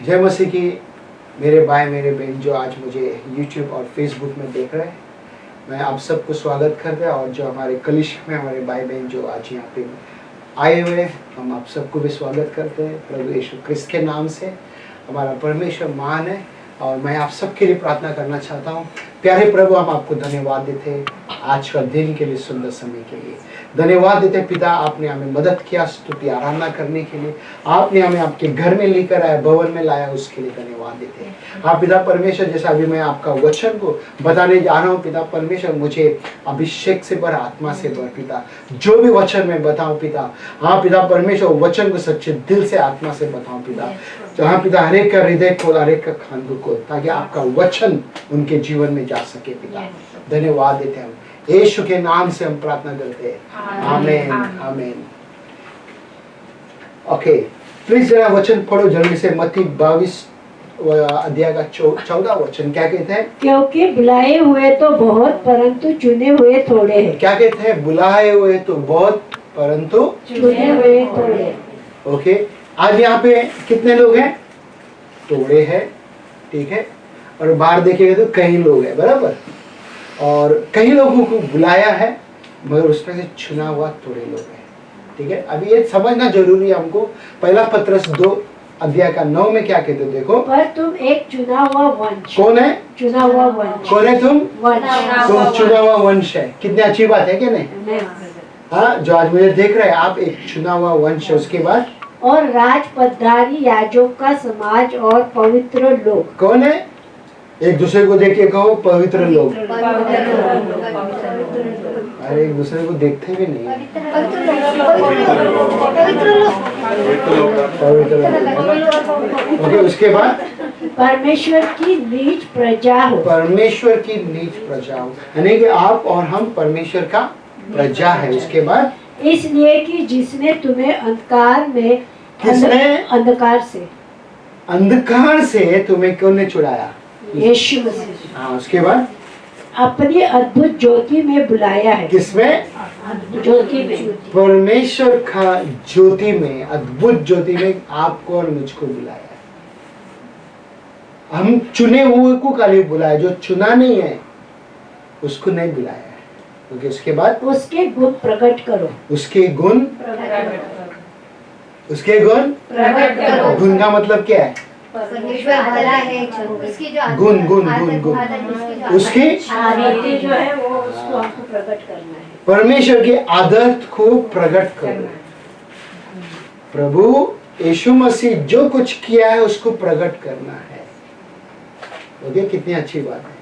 जय मसीह की। मेरे भाई मेरे बहन जो आज मुझे YouTube और Facebook में देख रहे हैं, मैं आप सबको स्वागत करते हैं। और जो हमारे कलिसिया में हमारे भाई बहन जो आज यहाँ पे आए हुए हैं, हम आप सबको भी स्वागत करते हैं प्रभु यीशु क्रिस्त के नाम से। हमारा परमेश्वर महान है और मैं आप सबके लिए प्रार्थना करना चाहता हूँ। प्यारे प्रभु, हम आपको धन्यवाद देते हैं आज का दिन के लिए, सुंदर समय के लिए धन्यवाद देते हैं। पिता, आपने हमें मदद किया स्तुति आराधना करने के लिए, आपने हमें आपके घर में लेकर आया, भवन में लाया, उसके लिए धन्यवाद देते हैं। हाँ पिता परमेश्वर, जैसा अभी मैं आपका वचन को बताने जा रहा हूँ पिता परमेश्वर, मुझे अभिषेक से भर, आत्मा से भर पिता। जो भी वचन मैं बताऊँ पिता, हाँ पिता परमेश्वर, वचन को सच्चे दिल से आत्मा से बताऊँ पिता। जहाँ पिता हरेक का हृदय खोल, हरेक का खान खोल, ताकि आपका वचन उनके जीवन में जा सके पिता। धन्यवाद देते हैं, यीशु के नाम से हम प्रार्थना करते हैं, आमीन आमीन। ओके, प्लीज जरा वचन पढ़ो जल्दी से। मत्ती 22 अध्याय का 14 वचन क्या कहते हैं? क्योंकि बुलाए हुए तो बहुत परंतु चुने हुए थोड़े हैं। क्या कहते हैं? बुलाए हुए तो बहुत परंतु चुने हुए थोड़े। ओके, आज यहाँ पे कितने लोग हैं? थोड़े हैं, ठीक है। और बाहर देखेंगे तो कई लोग हैं, बराबर। और कई लोगों को बुलाया है, मगर उसमें से चुना हुआ थोड़े लोग हैं, ठीक है। अभी ये समझना जरूरी है हमको। पहला पत्रस 2 अध्याय का 9 में क्या कहते हो? देखो, पर तुम एक चुना हुआ वंश। कौन है? चुना हुआ वंश। कौन है तुम? वंश। तुम चुना हुआ वंश है। कितनी अच्छी बात है कि नहीं? हाँ, जो आज मुझे देख रहे हैं, आप एक चुना हुआ वंश है। उसके बाद और राजपदारी याजकों का समाज और पवित्र लोग। कौन है? एक दूसरे को देख के कहो, पवित्र लोग। अरे एक दूसरे को देखते भी नहीं है। पवित्र लोग। ओके, उसके बाद परमेश्वर की नीच प्रजा हो। परमेश्वर की नीच प्रजा हो, यानी कि आप और हम परमेश्वर का प्रजा है। उसके बाद इसलिए कि जिसने तुम्हें अंधकार में, किसने? अंधकार से तुम्हें कौन ने छुड़ाया? यीशु मसीह। हाँ, उसके बाद अपनी अद्भुत ज्योति में बुलाया है। किसमें? ज्योति में। परमेश्वर का ज्योति में, अद्भुत ज्योति में आपको और मुझको बुलाया है। हम चुने हुए को खाली बुलाया, जो चुना नहीं है उसको नहीं बुलाया है। ओके, उसके बाद उसके गुण प्रकट करो। उसके गुण, उसके गुण प्रकट करो। गुण का मतलब क्या है? परमेश्वर भला है, उसकी जो गुण गुण गुण गुण उसकी आदतें जो है वो उसको आपको प्रकट करना है। परमेश्वर की आदत को प्रकट करो। प्रभु यीशु मसीह जो कुछ किया है उसको प्रकट करना है। ओके, कितनी अच्छी बात है।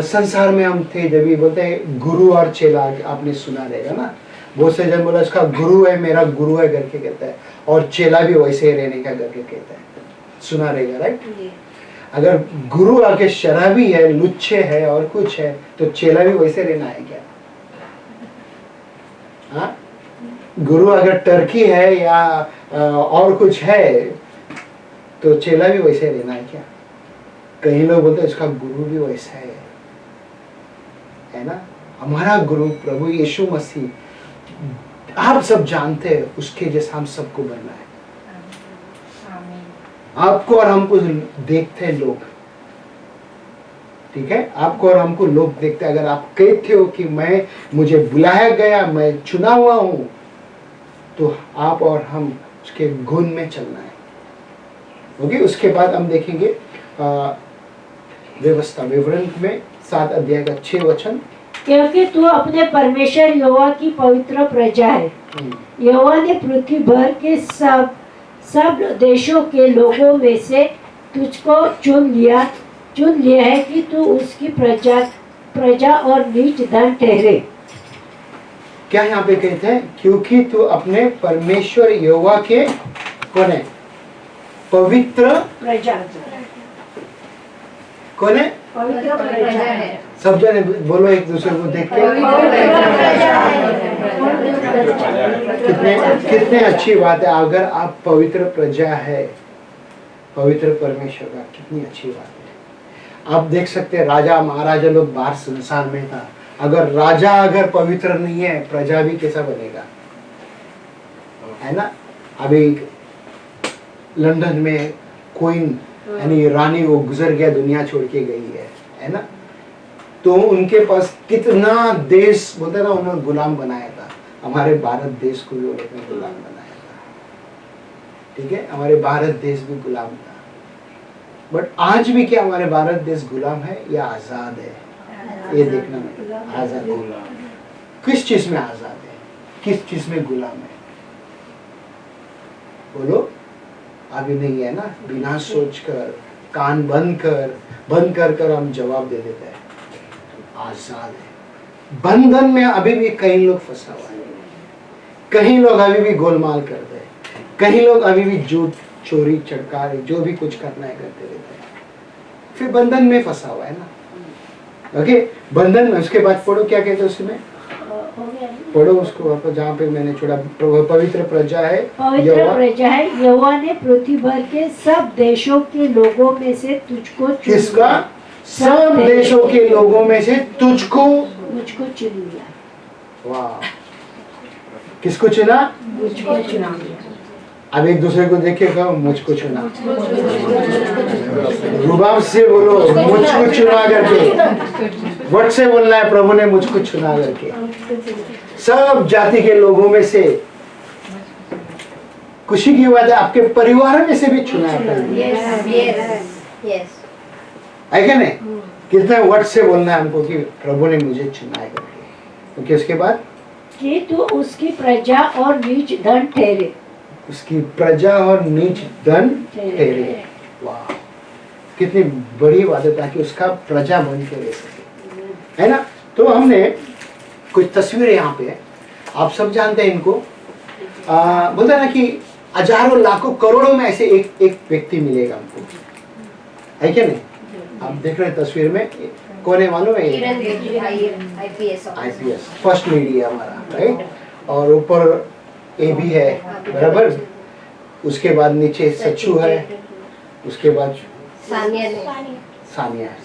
संसार में हम थे जब ये बोलते हैं गुरु और चेला, आपने सुना रहेगा ना। बहुत से जन बोला इसका गुरु है, मेरा गुरु है करके कहता है, और चेला भी वैसे ही रहने का करके कहता है। सुना रहेगा, राइट? अगर गुरु आके शराबी है, लुच्चे है और कुछ है, तो चेला भी वैसे रहना है क्या? हाँ, गुरु अगर टर्की है या और कुछ है, तो चेला भी वैसे रहना है क्या? कई लोग बोलते हैं इसका गुरु भी वैसा है ना। हमारा गुरु प्रभु यीशु मसीह, आप सब जानते हैं, उसके जैसा हम सबको बनना है। आपको और हमको देखते हैं लोग, ठीक है। आपको और हमको लोग देखते हैं। अगर आप कहते हो कि मुझे बुलाया गया, मैं चुना हुआ हूं, तो आप और हम उसके गुण में चलना है। ओके, उसके बाद हम देखेंगे व्यवस्था विवरण में 7 अध्याय का 6 वचन। क्योंकि तू अपने परमेश्वर यहोवा की पवित्र प्रजा है। यहोवा ने पृथ्वी भर के सब देशों के लोगों में से तुझको चुन लिया है कि तू उसकी प्रजा और नीच धन ठहरे। क्या यहाँ पे कहते हैं? क्योंकि तू अपने परमेश्वर यहोवा के कौन है? पवित्र प्रजा। कौन है? पवित्र प्रजा है। सब जने बोलो एक दूसरे को देख के। कितने अच्छी बात है। अगर आप पवित्र प्रजा है, पवित्र परमेश्वर का, कितनी अच्छी बात है। आप देख सकते हैं राजा महाराजा लोग बाहर संसार में था, अगर राजा अगर पवित्र नहीं है, प्रजा भी कैसा बनेगा, है ना। अभी लंदन में क्वीन यानी रानी वो गुजर गया, दुनिया छोड़ के गई है ना। तो उनके पास कितना देश बोलते ना उन्होंने गुलाम बनाया था, हमारे भारत देश को भी वो लोगों ने गुलाम बनाया था, ठीक है, हमारे भारत देश भी गुलाम था। बट आज भी क्या हमारे भारत देश गुलाम है या आजाद है, ये देखना है। आजाद है, किस चीज में आजाद है, किस चीज में गुलाम है, बोलो। अभी नहीं है ना, बिना सोच कर कान बंद कर हम जवाब दे देते हैं आजाद है। बंधन में अभी भी कई लोग फंसा हुआ है, कहीं लोग अभी भी गोलमाल करते हैं, कहीं लोग अभी भी झूठ चोरी चटकार जो भी कुछ करना है करते रहते हैं, फिर बंधन में फंसा हुआ है ना। ओके, बंधन में। उसके बाद पढ़ो क्या कहते हैं उसमें, पढ़ो उसको आप जहाँ पे मैंने छोड़ा, पवित्र प्रजा है, पवित्र प्रजा है, यहोवा ने पृथ्वी भर के सब देशों के लोगों में से तुझको चुन किसका, लिया। सब देशों के लोगों में से तुझको, मुझको चुन लिया। वाह, किसको चुना, मुझको चुना लिया। अब एक दूसरे को देख के कहो मुझको चुना, रुबाब से बोलो मुझको चुना करके, वर्ड से बोलना है प्रभु ने मुझको चुना करके। सब जाति के लोगों में से, खुशी की बात है आपके परिवार में से भी चुना है क्या नहीं, कितने वर्ड से बोलना है हमको कि प्रभु ने मुझे चुना है करके। क्योंकि उसके बाद कि तू उसकी प्रजा और नीच धन ठहरे, उसकी प्रजा और नीच धन ठहरे। वाह, कितनी बड़ी बात है, ताकि उसका प्रजा बन के रह सके, है ना। तो हमने कुछ तस्वीरें यहाँ पे, आप सब जानते हैं इनको, बोलते हैं ना कि हजारों लाखों करोड़ों में ऐसे एक व्यक्ति मिलेगा हमको, है क्या नहीं। आप देख रहे हैं तस्वीर में, कौन है मालूम है, आईपीएस फर्स्ट लेडी है हमारा, राइट। और ऊपर ए भी है, बराबर। उसके बाद नीचे सच्चू है, उसके बाद सानिया है।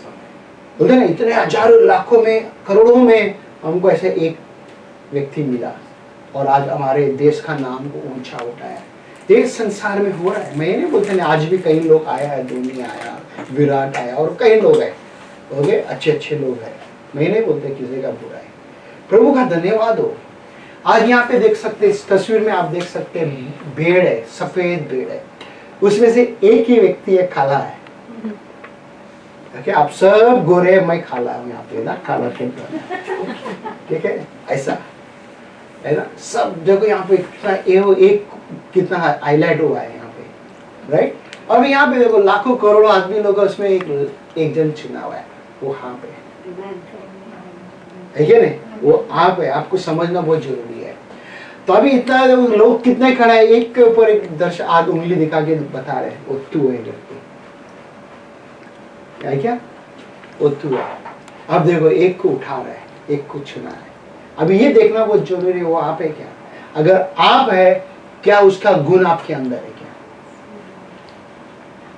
बोलते ना इतने हजारों लाखों में करोड़ों में हमको ऐसे एक व्यक्ति मिला, और आज हमारे देश का नाम को ऊंचा उठाया। ये संसार में हो रहा है, मैं नहीं बोलते ना, आज भी कई लोग आया है, धोनी आया, विराट आया, और कई लोग हैं, ओके, अच्छे लोग हैं, मैं नहीं बोलते किसी का बुरा है। प्रभु का धन्यवाद हो। आज यहाँ पे देख सकते, इस तस्वीर में आप देख सकते हैं, भेड़ है, सफेद भेड़ है, उसमें से एक ही व्यक्ति है, काला है। ओके, आप सब गोरे, मैं काला हूँ यहाँ पे ना, काला ठीक है, ऐसा है ना। सब जगह यहाँ पे कितना हाईलाइट हुआ है यहाँ पे, राइट। और यहाँ पे देखो लाखों करोड़ों आदमी लोग, उसमें एक जन चुना हुआ है, वो यहाँ पे है क्या नहीं, वो आप है, आपको समझना बहुत जरूरी है। तो अभी इतना लोग कितने खड़ा है, एक के ऊपर एक दर्शक आग उंगली दिखा के बता रहे हैं, वो तू है करके, क्या वो तू है। अब देखो एक को उठा रहा है, एक को चुना है। अभी ये देखना बहुत जरूरी है, वो आप है क्या, अगर आप है क्या उसका गुण आपके अंदर है क्या,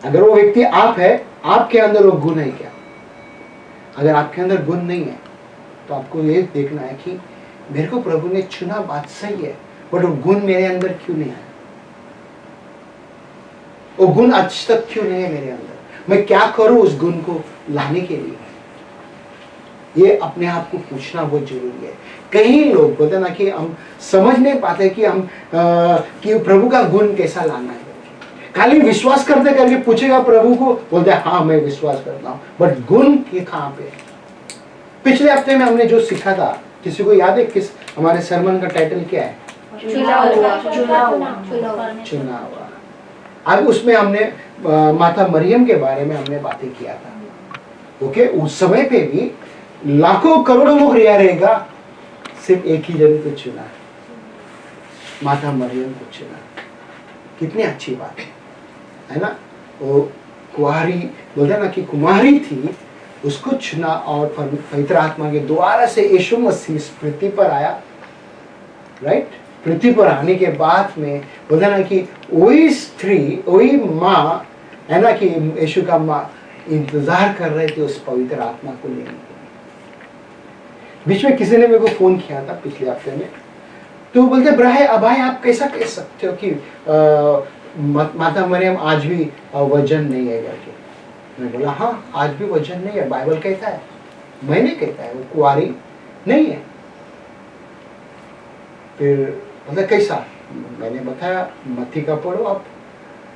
अगर वो व्यक्ति आप है, आपके अंदर वो गुण है क्या। अगर आपके अंदर गुण नहीं है तो आपको ये देखना है कि मेरे को प्रभु ने चुना, बात सही है, बट वो गुण मेरे अंदर क्यों नहीं है, वो गुण आज तक क्यों नहीं है मेरे अंदर, मैं क्या करूं उस गुण को लाने के लिए। ये अपने आप को पूछना बहुत जरूरी है। कई लोग बोलते ना कि हम समझ नहीं पाते कि हम कि प्रभु का गुण कैसा लाना है। खाली विश्वास करते करके पूछेगा प्रभु को, बोलते हैं हाँ मैं विश्वास करता हूँ, बट गुण के कहाँ पे। पिछले हफ्ते में हमने जो सीखा था, किसी को याद है किस हमारे सरमन का टाइटल क्या है, चुना हुआ। अब उसमें हमने माता मरियम के बारे में हमने बातें किया था। ओके, उस समय पे भी लाखों करोड़ों लोग रहेगा, सिर्फ एक ही जन को चुना, माता मरियम को चुना। कितनी अच्छी बात है ना। वो कुंवारी बोलते ना कि कुमारी थी, उसको चुना, और पवित्र आत्मा के द्वारा से यीशु मसीह इस पृथ्वी पर आया, राइट। पृथ्वी पर आने के बाद में बोलते ना कि वही स्त्री, वही माँ है ना, कि यीशु का माँ इंतजार कर रहे थे उस पवित्र आत्मा को लेने के लिए। बीच में किसी ने मेरे को फोन किया था पिछले हफ्ते में, तो बोलते ब्राहे अभाई आप कैसा कह सकते हो कि माता मरियम आज भी वजन नहीं है करके। मैं बोला हाँ आज भी वजन नहीं है, बाइबल कहता है, मैंने कहता है वो कुंवारी नहीं है। फिर मतलब कैसा, मैंने बताया मत्ती का पढ़ो आप,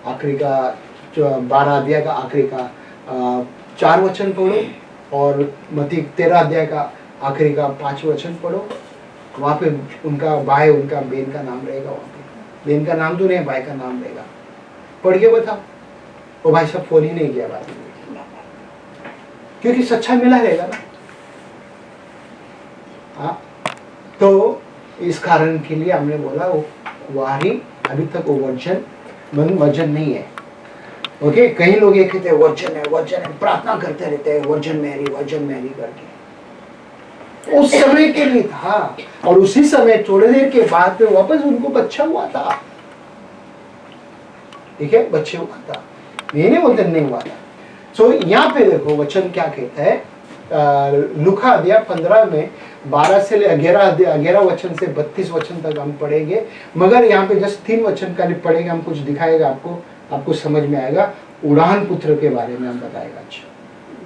आखिरी का 12 अध्याय का आखिरी का 4 वचन पढ़ो, और मत्ती 13 अध्याय का आखिरी का 5 वचन पढ़ो। वहाँ पे उनका भाई उनका बेन का नाम रहेगा, वहाँ पे बेन का नाम तो नहीं, भाई का नाम रहेगा। पढ़ के बताओ। वो भाई सब फोन ही नहीं किया बात में, क्योंकि सच्चा मिला रहेगा ना। हाँ, तो इस कारण के लिए हमने बोला वो कुंवारी अभी तक वो वर्जन नहीं है। ओके, कई लोग ये कहते हैं वर्जन है, प्रार्थना करते रहते हैं वर्जन मैरी करके। उस समय के लिए था, और उसी समय थोड़ी देर के बाद में वापस उनको बच्चा हुआ था। ठीक है, बच्चे हुआ था, ये नहीं बोलते नहीं हुआ था। सो यहाँ पे देखो वचन क्या कहता है, लूका अध्याय 15 में 12 से 11 वचन से 32 वचन तक हम पढ़ेंगे, मगर यहाँ पे जस्ट 3 वचन का पढ़ेंगे, हम कुछ दिखाएगा आपको समझ में आएगा। उड़ान पुत्र के बारे में हम बताएगा। अच्छा,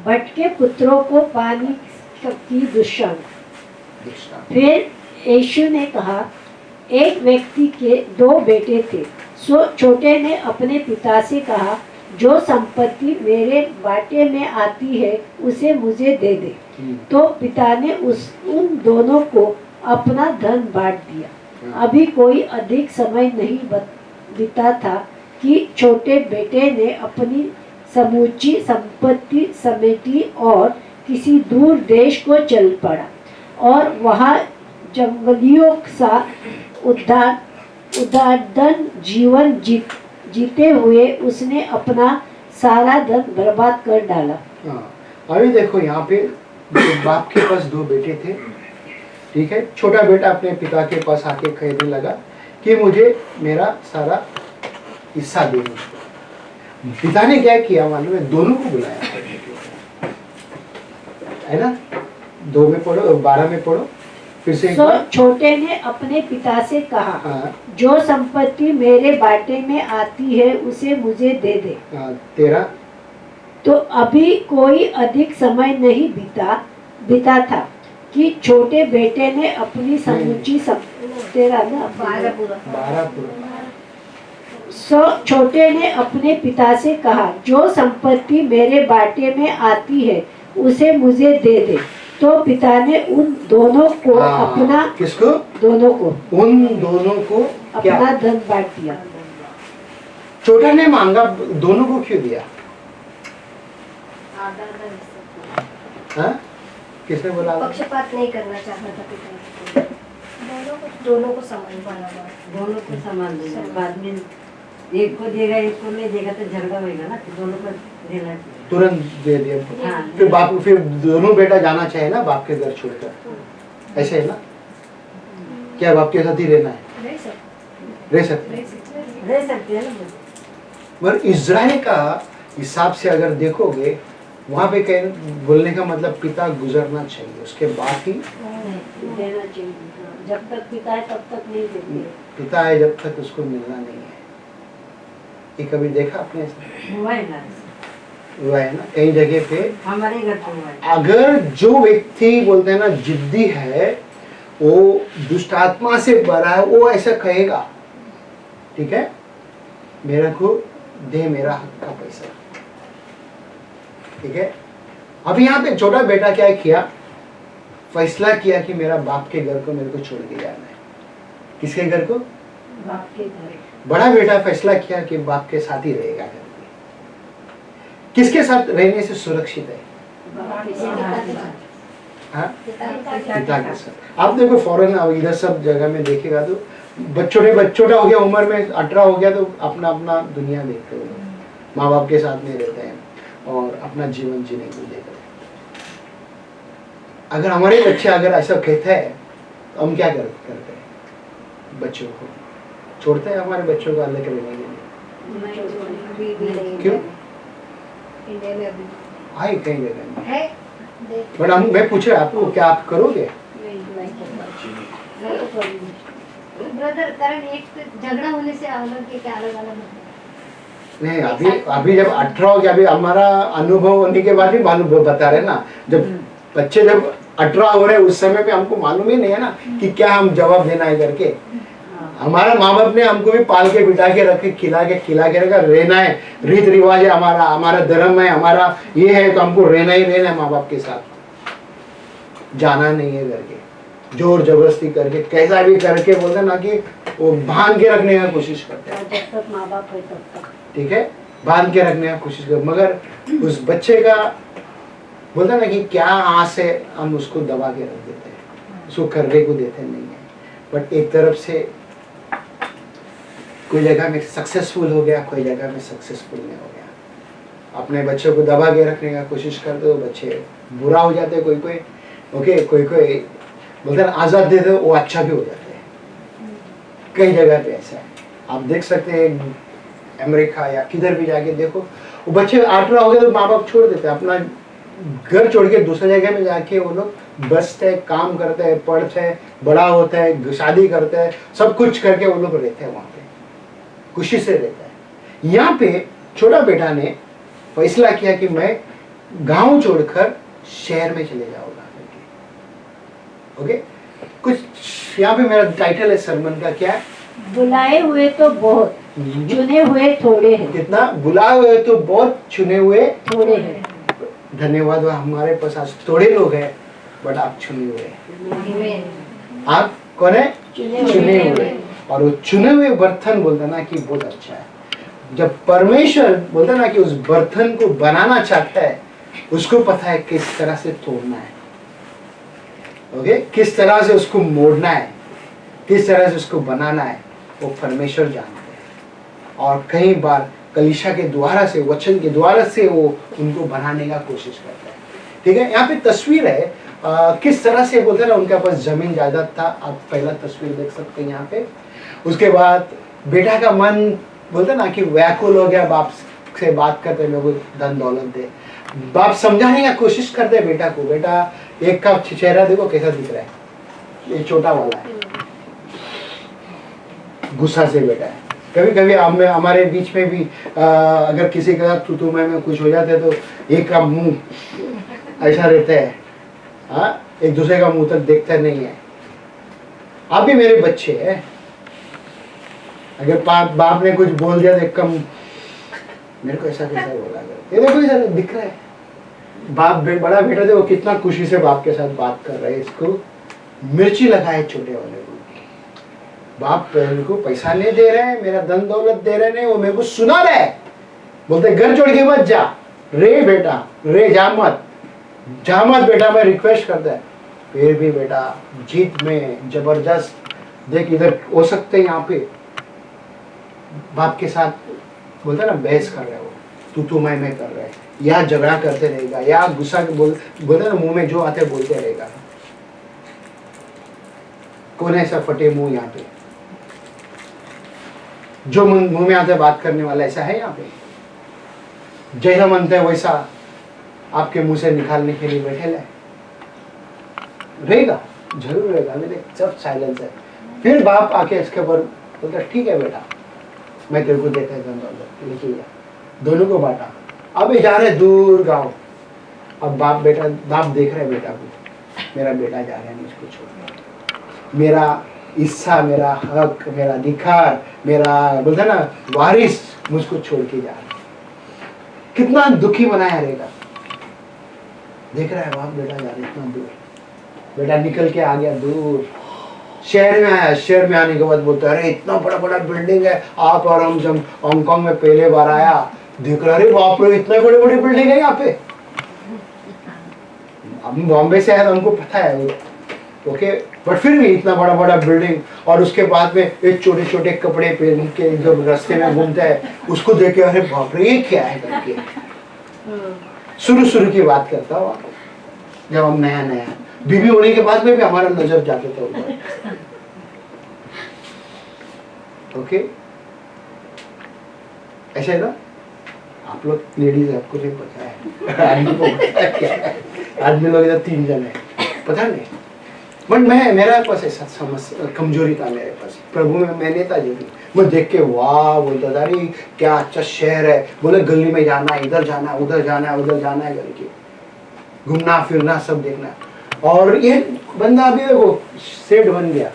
भटके पुत्रों को पानी की दृष्टांत। फिर यीशु ने कहा, एक व्यक्ति के 2 बेटे थे। सो छोटे ने अपने पिता से कहा, जो संपत्ति मेरे बाटे में आती है उसे मुझे दे दे। तो पिता ने उन दोनों को अपना धन बांट दिया। अभी कोई अधिक समय नहीं बीता था कि छोटे बेटे ने अपनी समूची संपत्ति समेटी और किसी दूर देश को चल पड़ा, और वहाँ जंगलियों सा उदारदन जीवन जीते हुए उसने अपना सारा धन बर्बाद कर डाला। अभी देखो यहाँ पे बाप के पास 2 बेटे थे। ठीक है, छोटा बेटा अपने पिता के पास आके कहने लगा कि मुझे मेरा सारा हिस्सा दे दो। पिता ने क्या किया मालूम है, दोनों को बुलाया है ना। 2 में पढ़ो, 12 में पढ़ो फिर से। छोटे ने अपने पिता से कहा, जो संपत्ति मेरे बाटे में आती है उसे मुझे दे दे। 13। तो अभी कोई अधिक समय नहीं बीता था कि छोटे बेटे ने अपनी समूची 12 पूरा। छोटे ने अपने पिता से कहा, जो संपत्ति मेरे बाटे में आती है उसे मुझे दे दे। तो पिता ने उन दोनों को अपना, किसको? उन दोनों को अपना धन बांट दिया। छोटा ने मांगा, दोनों को क्यों दिया? हाँ? किसने बोला? पक्षपात नहीं करना चाहता था पिता। दोनों को समान देना। बाद में एक को देगा एक को नहीं देगा तो झगड़ा होगा ना, दोनों को देना तुरंत दे दिया। हाँ, फिर दोनों बेटा जाना चाहे ना बाप के घर छोड़कर, ऐसे है ना? क्या बाप के साथ ही रहना है? रह सकते हैं ना। मगर इज़राइल का हिसाब से अगर देखोगे, वहाँ पे बोलने का मतलब पिता गुजरना चाहिए, उसके बाद ही देना चाहिए। जब तक पिता है तब तक नहीं देते। पिता है जब तक उसको मिलना नहीं है। ये कभी देखा आपने? हुआ है ना कई जगह पे, हमारे घर पे हुआ है। अगर जो व्यक्ति बोलते हैं ना जिद्दी है, वो दुष्ट आत्मा से भरा है, वो ऐसा कहेगा, ठीक है, मेरे को दे मेरा हक का पैसा। ठीक है, अब यहाँ पे छोटा बेटा क्या किया, फैसला किया कि मेरा बाप के घर को मेरे को छोड़ के जाना है। किसके घर को? बाप के घर। बड़ा बेटा फैसला किया कि बाप के साथ ही रहेगा। किसके साथ रहने से सुरक्षित है? हाँ? पिता के साथ। आप देखो फॉरेन इधर सब जगह में देखेगा तो छोटा हो गया, उम्र में 18 हो गया तो अपना अपना दुनिया देखते हो, माँ बाप के साथ नहीं रहते हैं और अपना जीवन जीने को देते हैं। अगर हमारे बच्चे अगर ऐसा कहते हैं तो हम क्या करते हैं? बच्चों को छोड़ते हैं, हमारे बच्चों को अलग रहने के लिए। क्यों? इंडिया में अभी आए कई जगह में है। बट मैं पूछे आपको, क्या आप करोगे? ब्रदर, कारण एक झगड़ा होने से अलग के क्या अलग अलग नहीं, अभी जब 18 हो गया, अभी हमारा अनुभव होने के बाद भी मालूम बता रहे ना, जब बच्चे जब 18 हो रहे उस समय पे हमको मालूम ही नहीं है ना कि क्या हम जवाब देना है करके। हमारा माँ बाप ने हमको भी पाल के बिठा के रखे, खिला के रखा, रहना है, रीत रिवाज है हमारा, हमारा धर्म है, हमारा ये है, तो हमको रहना ही रहना है माँ बाप के साथ, जाना नहीं है करके, जोर जबरदस्ती करके कैसा भी करके बोलते ना कि वो बांध के रखने का कोशिश करते हैं। जब तक माँ बाप है तब तक। ठीक है, बांध के रखने का कोशिश कर, मगर उस बच्चे का बोलते ना कि क्या आस है, हम उसको दबा के रख देते हैं, उसको करने को देते नहीं है। बट एक तरफ से कोई जगह में सक्सेसफुल हो गया, कोई जगह में सक्सेसफुल नहीं हो गया। अपने बच्चों को दबा के रखने का कोशिश करते हो, बच्चे बुरा हो जाते हैं, कोई ओके, कोई बोलते हैं आजाद देते हो, वो अच्छा भी हो जाते हैं। कई जगह पे ऐसा है, आप देख सकते हैं अमेरिका या किधर भी जाके देखो, वो बच्चे 18 हो गए तो माँ बाप छोड़ देते हैं, अपना घर छोड़ के दूसरे जगह में जाके वो लोग बसते हैं, काम करते हैं, पढ़ते हैं, बड़ा होता है, शादी करते हैं, सब कुछ करके वो लोग रहते हैं वहाँ पे, खुशी से रहता है। यहाँ पे छोटा बेटा ने फैसला किया कि मैं गांव छोड़कर शहर में चले जाऊंगा। ओके, कुछ यहाँ पे मेरा टाइटल है सरमन का, क्या है? बुलाए हुए तो बहुत, चुने हुए थोड़े हैं। कितना बुलाए हुए तो बहुत, चुने हुए थोड़े हैं। धन्यवाद, हमारे पास आज थोड़े लोग हैं, बट आप चुने हुए हैं। आप कौन है? चुने हुए। और वो चुने हुए बर्तन बोलता ना कि बहुत अच्छा है। जब परमेश्वर बोलता ना कि उस बर्तन को बनाना चाहता है, उसको पता है किस तरह से तोड़ना है, ओके, किस तरह से उसको मोड़ना है, किस तरह से उसको बनाना है, वो परमेश्वर जानते हैं। और कई बार कलीसिया के द्वारा से, वचन के द्वारा से वो उनको बनाने का कोशिश करता है। ठीक है, यहाँ पे तस्वीर है किस तरह से बोलते हैं ना, उनके पास जमीन जायदाद था, आप पहला तस्वीर देख सकते हैं यहाँ पे। उसके बाद बेटा का मन बोलते ना कि व्याकुल हो गया, बाप से बात करते मेरे को धन दौलत दे। बाप समझाने का कोशिश करते हैं बेटा को, बेटा एक का चेहरा देखो कैसा दिख रहा है, ये छोटा वाला है, गुस्सा से बेटा है। कभी कभी हमारे बीच में भी अगर किसी का तू में कुछ हो जाता है तो एक का मुंह ऐसा रहता है, हाँ, एक दूसरे का मुंह तक देखते नहीं है। आप भी मेरे बच्चे हैं, अगर बाप ने कुछ बोल दिया तो कम मेरे को ऐसा कैसा बोला, ये देखो इधर दिख रहा है, बाप बड़ा बेटा देखो कितना खुशी से बाप के साथ बात कर रहे हैं। इसको मिर्ची लगाए छोटे वाले को, बाप को पैसा नहीं दे रहे हैं, मेरा धन दौलत दे रहे नहीं, वो मेरे को सुना रहे, बोलते घर छोड़ के मत जा रे बेटा, रे जा मत बेटा, मैं रिक्वेस्ट करता है। फिर भी बेटा जीत में जबरदस्त, देख इधर हो सकते हैं, यहाँ पे बाप के साथ बोलते ना बहस कर रहे हो, तू मैं कर रहे हैं, या झगड़ा करते रहेगा, या गुस्सा बोलते ना मुंह में जो आते बोलते रहेगा। कौन है ऐसा फटे मुंह यहाँ पे, जो मुंह में आते बात करने वाला ऐसा है यहाँ पे? जैसा मनता है वैसा आपके मुंह से निकालने के लिए बैठे रहेगा, जरूर रहेगा। मेरे सब साइलेंस है। फिर बाप आके इसके ऊपर बोलता ठीक है बेटा, मैं तेरे को देता है, लेके जा, दोनों को बांटा। अब ये जा रहे दूर गाँव, अब बाप देख रहे बेटा को, मेरा बेटा जा रहा है मुझको छोड़, मेरा हिस्सा, मेरा हक, मेरा अधिकार, मेरा बोलते ना वारिस मुझको छोड़ के जा रहा है। कितना दुखी बनाया रहेगा, देख रहा है बाप बेटा जा रहा है इतना दूर, बेटा निकल के आ गया दूर, शहर में आया, शहर में आने के बाद बोलता है अरे इतना बड़ा बड़ा बिल्डिंग है, आप और हम जब हांगकांग में पहले बार आया देख रहा, अरे बाप रे इतने बड़े बड़े बिल्डिंग है यहाँ पे। हम बॉम्बे से आए तो हमको पता है, ओके, बट फिर भी इतना बड़ा बड़ा बिल्डिंग, और उसके बाद में एक छोटे छोटे कपड़े पहन के जो रास्ते में घूमता है, उसको देख के अरे बाप रे ये क्या है करके शुरू की बात करता हूँ। जब हम नया बीवी होने के बाद में भी हमारा नजर जाता था उधर, ओके, ऐसा है ना। आप लोग लेडीज आपको नहीं पता है, आदमी को पता है क्या है, आदमी लोग इधर 3 जन है, पता नहीं। बट मैं मेरा पास ऐसा समस्या कमजोरी था मेरे पास, प्रभु में मैंने था जो भी मैं देख के वाह बोलता था, अरे क्या अच्छा शहर है, बोले गली में जाना है, इधर जाना है, उधर जाना है, उधर जाना है करके घूमना फिरना सब देखना। और ये बंदा अभी वो सेठ बन गया,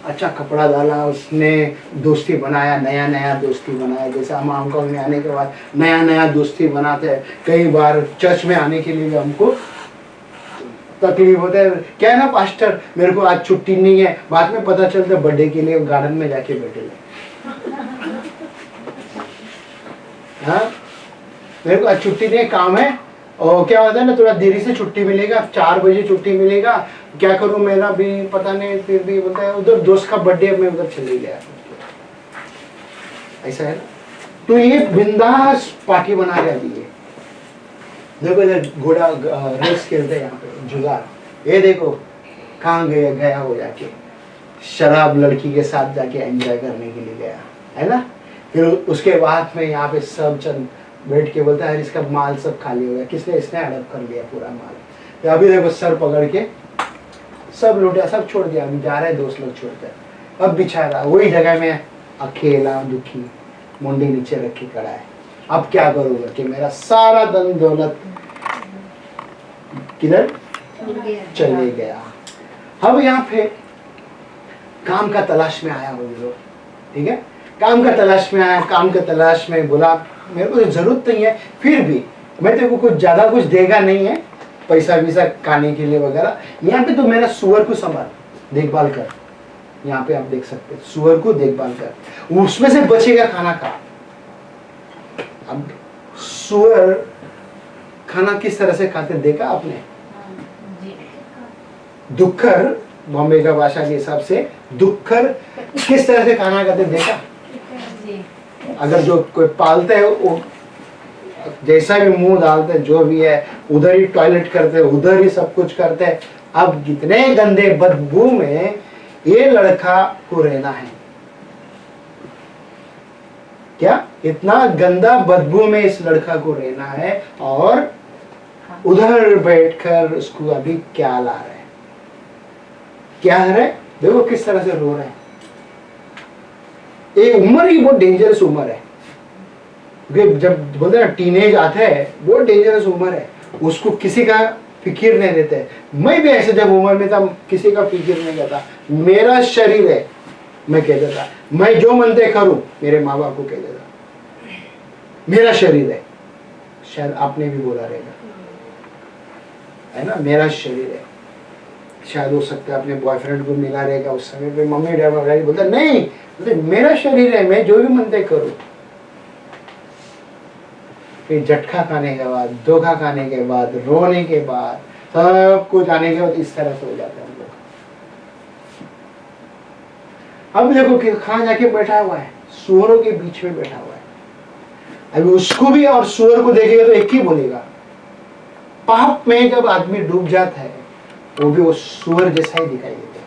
अच्छा कपड़ा डाला उसने, दोस्ती बनाया, नया नया दोस्ती बनाया। जैसे हम हांगकांग में आने के बाद नया नया दोस्ती बनाते हैं, कई बार चर्च में आने के लिए भी हमको तकलीफ होता है, क्या है ना पास्टर मेरे को आज छुट्टी नहीं है, बाद में पता चलता है बर्थडे के लिए गार्डन में जाके बैठे हैं। हाँ मेरे को आज छुट्टी नहीं है, काम है, और क्या होता है ना थोड़ा देरी से छुट्टी मिलेगा, 4 बजे छुट्टी मिलेगा, क्या करूं मेरा भी पता नहीं, फिर भी बोलता है उधर दोस्त का बर्थडे मैं उधर चले गया। ऐसा है ना, तो ये बिंदास पार्टी बना रहे अभी ये देखो, इधर घोड़ा रेस खेलते हैं यहाँ पे जुगार, ये देखो कहाँ गया हो जाके शराब लड़की के साथ जाके एंजॉय करने के लिए गया है ना। फिर उसके बाद में यहाँ पे सब चंद बैठ के बोलता है इसका माल सब खाली हो गया, किसने, इसने हड़प कर लिया पूरा माल। तो अभी देखो सर पकड़ के सब लूटा, सब छोड़ दिया, अभी जा रहे दोस्त लोग छोड़कर, अब बेचारा वही जगह में अकेला दुखी मुंडी नीचे रखी खड़ा है, अब क्या करूँगा कि मेरा सारा धन दौलत किधर चले गया। अब यहाँ पे काम का तलाश में आया वो लोग, ठीक है, काम का तलाश में आया, काम का तलाश में बोला मेरे को जरूरत नहीं है, फिर भी मैं तेरे को कुछ ज्यादा कुछ देगा नहीं है, पैसा वैसा खाने के लिए वगैरह, यहाँ पे तो मेरा सुअर को संभाल, देखभाल कर, यहाँ पे आप देख सकते हैं सुअर को देखभाल कर, उसमें से बचेगा खाना खा। अब सुअर खाना किस तरह से खाते देखा आपने, दुक्खर, बॉम्बे का भाषा के हिसाब से दुक्खर किस तरह से खाना खाते देखा। अगर जो कोई पालते है वो जैसा भी मुंह डालते जो भी है उधर ही टॉयलेट करते, उधर ही सब कुछ करते। अब कितने गंदे बदबू में ये लड़का को रहना है, क्या इतना गंदा बदबू में इस लड़का को रहना है, और उधर बैठकर उसको अभी क्या ला रहे, क्या है, देखो किस तरह से रो रहे हैं। ये उम्र ही बहुत डेंजरस उम्र है, क्योंकि जब बोलते हैं ना टीनेज आता है, बहुत डेंजरस उम्र है, उसको किसी का फिक्र नहीं रहता है। मैं भी ऐसे जब उम्र में था किसी का फिक्र नहीं करता, मेरा शरीर है मैं कह देता, मैं जो मनते करूं, मेरे माँ बाप को कह देता मेरा शरीर है, शायद आपने भी बोला रहेगा है ना, मेरा शरीर है, शायद हो सकता है अपने बॉयफ्रेंड को मिला रहेगा उस समय पे, मम्मी डैडी बोलता नहीं, बोलते मेरा शरीर है, मैं जो भी मनते करूं। फिर झटका खाने के बाद, धोखा खाने के बाद, रोने के बाद, सब कुछ आने के बाद इस तरह से हो जाता है हम लोग। अब देखो कि कहाँ जाके बैठा हुआ है, सुअरों के बीच में बैठा हुआ है। अभी उसको भी और सुअर को देखेगा तो एक ही बोलेगा, पाप में जब आदमी डूब जाता है वो भी वो सुअर जैसा ही दिखाई देता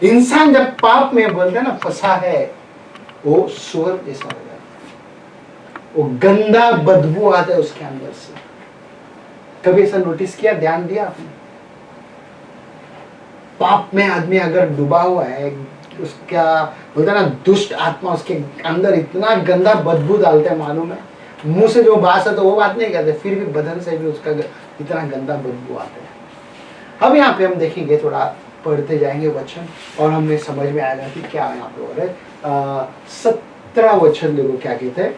है। इंसान जब पाप में बोलते हैं ना फंसा है, वो सुअर जैसा हो जाता है, वो गंदा बदबू आता है उसके अंदर से। कभी ऐसा नोटिस किया, ध्यान दिया आपने? पाप में आदमी अगर डूबा हुआ है, उसका बोलते ना दुष्ट आत्मा उसके अंदर इतना गंदा बदबू डालते हैं, मालूम है, मुंह से जो बात है तो वो बात नहीं करते, फिर भी बदन से भी उसका इतना गंदा बदबू आता है। अब यहाँ पे हम देखेंगे, थोड़ा पढ़ते जाएंगे वचन और हमें समझ में आएगा कि क्या यहाँ पे हो रहा है। 17 वचन देखो क्या कहते हैं।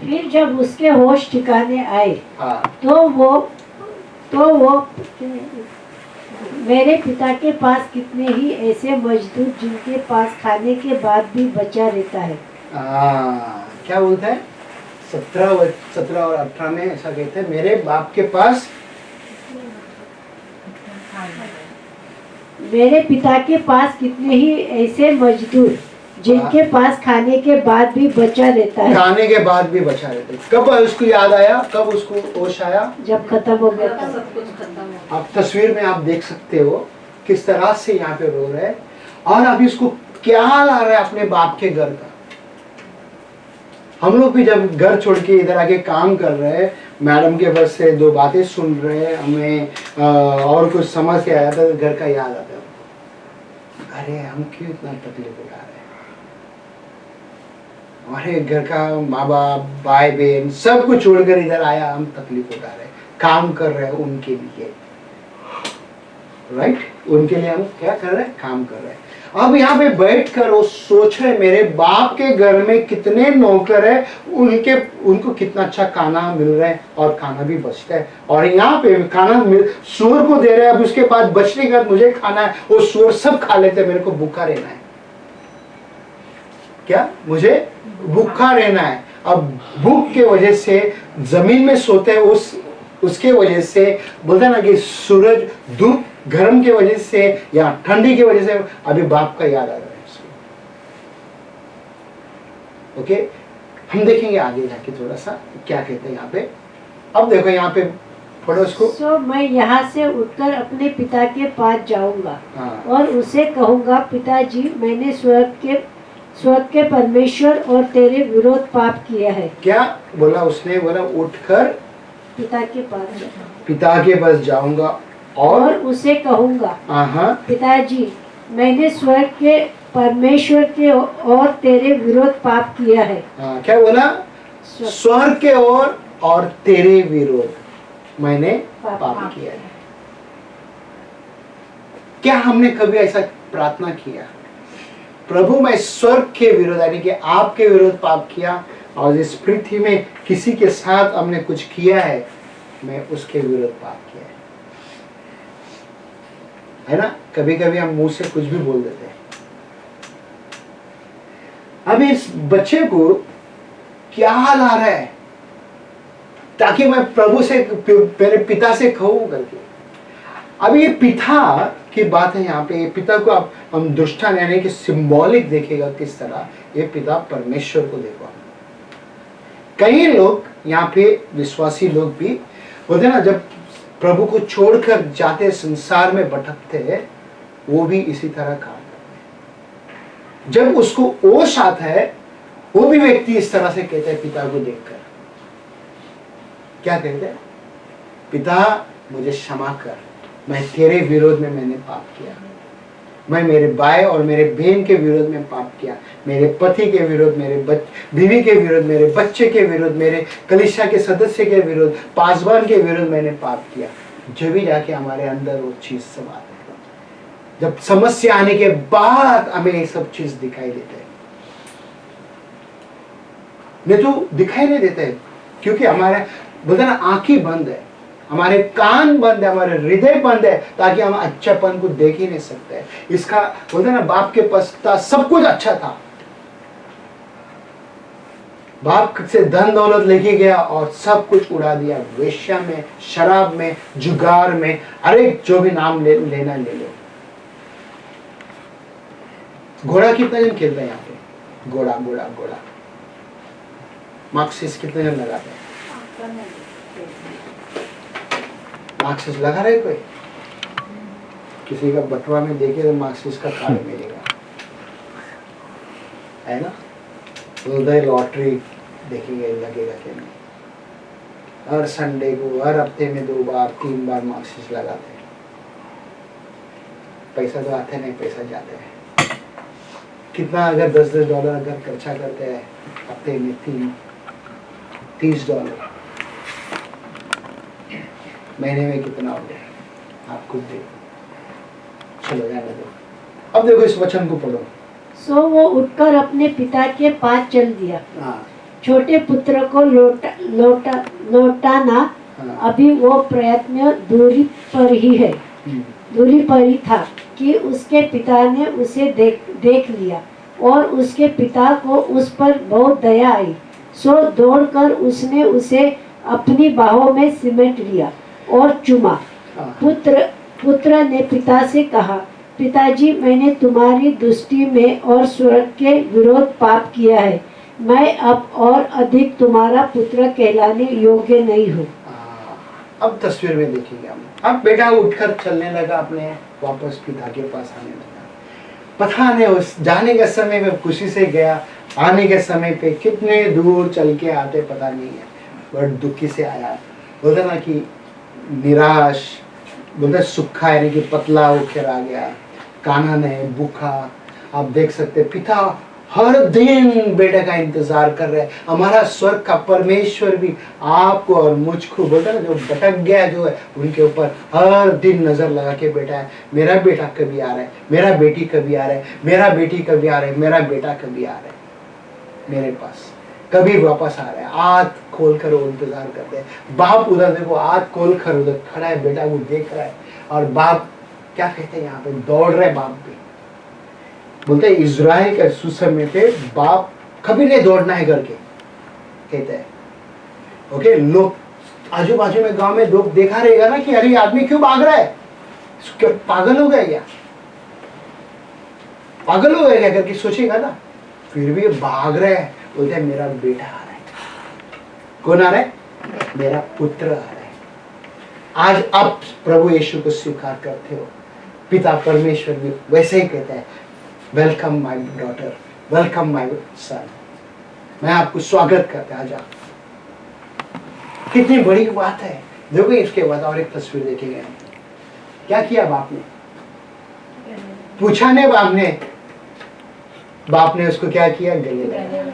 फिर जब उसके होश ठिकाने आए हाँ, तो वो मेरे पिता के पास कितने ही ऐसे मजदूर जिनके पास खाने के बाद भी बचा रहता है। क्या बोलता है 17 और 18 में ऐसा कहते हैं, मेरे बाप के पास, मेरे पिता के पास कितने ही ऐसे मजदूर जिनके पास खाने के बाद भी बचा रहता है। खाने के बाद भी बचा रहता है। कब उसको याद आया, कब उसको होश आया? जब खत्म हो गया था। सब कुछ खत्म हो आप तस्वीर में आप देख सकते हो किस तरह से यहाँ पे रो रहे हैं, और अभी उसको क्या ला रहा है अपने बाप के घर का। हम लोग भी जब घर छोड़ के इधर आके काम कर रहे हैं, मैडम के बस से 2 बातें सुन रहे हैं, हमें और कुछ समझ से आया था, घर का याद आता है, अरे हम क्यों इतना तकलीफ उठा रहे हैं। हमारे घर का माँ बाप भाई बहन सब कुछ छोड़कर इधर आया, हम तकलीफ उठा रहे हैं, काम कर रहे हैं उनके लिए, राइट? उनके लिए हम क्या कर रहे हैं? काम कर रहे हैं। अब यहाँ पे बैठकर वो सोच रहे मेरे बाप के घर में कितने नौकर है, उनको कितना अच्छा खाना मिल रहा है और खाना भी बचता है, और यहाँ पे खाना सुअर को दे रहे हैं, अब उसके बाद बचने का मुझे खाना है, वो सुअर सब खा लेते हैं, मेरे को भूखा रहना है। क्या? मुझे भूखा रहना है। अब भूख के वजह से जमीन में सोते हैं, उसके वजह से बोलते ना कि सूरज धूप गर्म के वजह से या ठंडी की वजह से अभी बाप का याद आ रहा है उसको। ओके, हम देखेंगे आगे जाके थोड़ा सा क्या कहते हैं यहाँ पे। अब देखो यहाँ पे पढ़ो उसको। सो मैं यहाँ से उठकर अपने पिता के पास जाऊंगा हाँ। और उसे कहूंगा, पिताजी मैंने स्वर्ग के परमेश्वर और तेरे विरोध पाप किया है। क्या बोला उसने? बोला उठकर पिता के पास जाऊंगा और उसे कहूंगा, पिताजी मैंने स्वर्ग के परमेश्वर के और तेरे विरोध पाप किया है। क्या बोला? स्वर्ग के और तेरे विरोध मैंने पाप किया है। क्या हमने कभी ऐसा प्रार्थना किया? प्रभु मैं स्वर्ग के विरोध यानी कि आपके विरोध पाप किया, और इस पृथ्वी में किसी के साथ हमने कुछ किया है, मैं उसके विरोध पाप किया है ना? कभी कभी हम मुंह से कुछ भी बोल देते हैं। अभी इस बच्चे को क्या हाल आ रहा है ताकि मैं प्रभु से, मेरे पिता से कहूं करके। अब ये पिता की बात है यहाँ पे। ये पिता को आप हम दृष्टांत यानी कि सिंबॉलिक देखेगा किस तरह, ये पिता परमेश्वर को देखो। कई लोग यहाँ पे विश्वासी लोग भी बोलते ना, जब प्रभु को छोड़कर जाते संसार में भटकते हैं, वो भी इसी तरह काम करते हैं। जब उसको होश आता है, वो भी व्यक्ति इस तरह से कहते हैं पिता को देखकर, क्या कहते हैं? पिता मुझे क्षमा कर, मैं तेरे विरोध में मैंने पाप किया, मैं मेरे भाई और मेरे बहन के विरोध में पाप किया, मेरे पति के विरोध, मेरे बीवी के विरोध, मेरे बच्चे के विरोध, मेरे कलीसिया के सदस्य के विरोध, पासवान के विरोध मैंने पाप किया। जब भी जाके हमारे अंदर वो चीज सब आती है, जब समस्या आने के बाद हमें ये सब चीज दिखाई देते हैं। नहीं तो दिखाई नहीं देते है, क्योंकि हमारे बोलते ना आंखें बंद है, हमारे कान बंद है, हमारे हृदय बंद है, ताकि हम अच्छापन को देख ही नहीं सकते। इसका बोलते ना, बाप के पास था, सब कुछ अच्छा था, बाप से धन दौलत लेके गया और सब कुछ उड़ा दिया, वेश्या में, शराब में, जुगार में, अरे जो भी नाम लेना ले लो। घोड़ा कितना जन खेलता है यहाँ पे? घोड़ा घोड़ा घोड़ा मार्क्सिस कितने जन लगाते हैं? मार्क्सिस लगा रहे कोई? किसी का बटवा में देखे तो मार्क्सिस का कार्ड मिलेगा, है ना? उधर लॉटरी देखेंगे लगेगा कि नहीं। हर संडे को, हर हफ्ते में 2 बार 3 बार मार्क्सिस लगाते हैं। पैसा तो आते नहीं, पैसा जाते हैं। कितना अगर $10 अगर खर्चा करते हैं हफ्ते में, $30 महीने में कितना हो गया आप खुद देखो। चलो जाने दो। अब देखो इस वचन को पढ़ो। सो वो उठकर अपने पिता के पास चल दिया। हाँ। छोटे पुत्र को लौटाना अभी वो प्रयत्न दूरी पर ही है, दूरी पर ही था कि उसके पिता ने उसे देख लिया और उसके पिता को उस पर बहुत दया आई। सो दौड़कर उसने उसे अपनी बाहों में सिमट लिया और चूमा। पुत्र ने पिता से कहा, पिताजी मैंने तुम्हारी दृष्टि में और स्वर्ग के विरोध पाप किया है, मैं अब और अधिक तुम्हारा पुत्र कहलाने योग्य नहीं हूँ। अब तस्वीर में देखेंगे हम। अब बेटा उठकर चलने लगा, अपने वापस पिता के पास आने लगा। पता नहीं उस जाने के समय में खुशी से गया, आने के समय पे कितने दूर चल के आते पता नहीं है, बट दुखी से आया। बोलते ना कि निराश, बोलते सूखा यानी कि पतला होकर आ गया, कान्हा है, भूखा। आप देख सकते पिता हर दिन बेटे का इंतजार कर रहे हैं। हमारा स्वर्ग का परमेश्वर भी आपको और मुझको, बोलते ना जो भटक गया जो है उनके ऊपर हर दिन नजर लगा के बैठा है। मेरा बेटा कभी आ रहा है, मेरा बेटी कभी आ रहा है, मेरा बेटी कभी आ रहा है, मेरा बेटा कभी आ रहा है मेरे पास, कभी वापस आ रहा है। आँख खोल कर वो इंतजार करते हैं। बाप उधर देखो, आँख खोल कर उधर खड़ा है, बेटा वो देख रहा है। और बाप क्या कहते हैं यहाँ पे, दौड़ रहे बाप भी। बोलते हैं इज़राइल के सुसमय पे बाप कभी नहीं दौड़ना है करके कहते हैं। ओके, लोग आजू बाजू में गांव में लोग देखा रहेगा ना कि अरे आदमी क्यों भाग रहा है, क्या पागल हो गया क्या, पागल हो गया क्या करके सोचेगा ना, फिर भी भाग रहे हैं। बोलते हैं मेरा बेटा आ रहा है। कौन आ रहा है? मेरा पुत्र आ रहा है। आज आप प्रभु यीशु को स्वीकार करते हो, पिता परमेश्वर भी वैसे ही कहता है welcome my daughter, welcome my son. मैं आपको स्वागत करता हूं। कितनी बड़ी बात है। देखो इसके बाद और एक तस्वीर देखेंगे। क्या किया बाप ने, पूछा ने बाप ने उसको क्या किया, गले लगाया।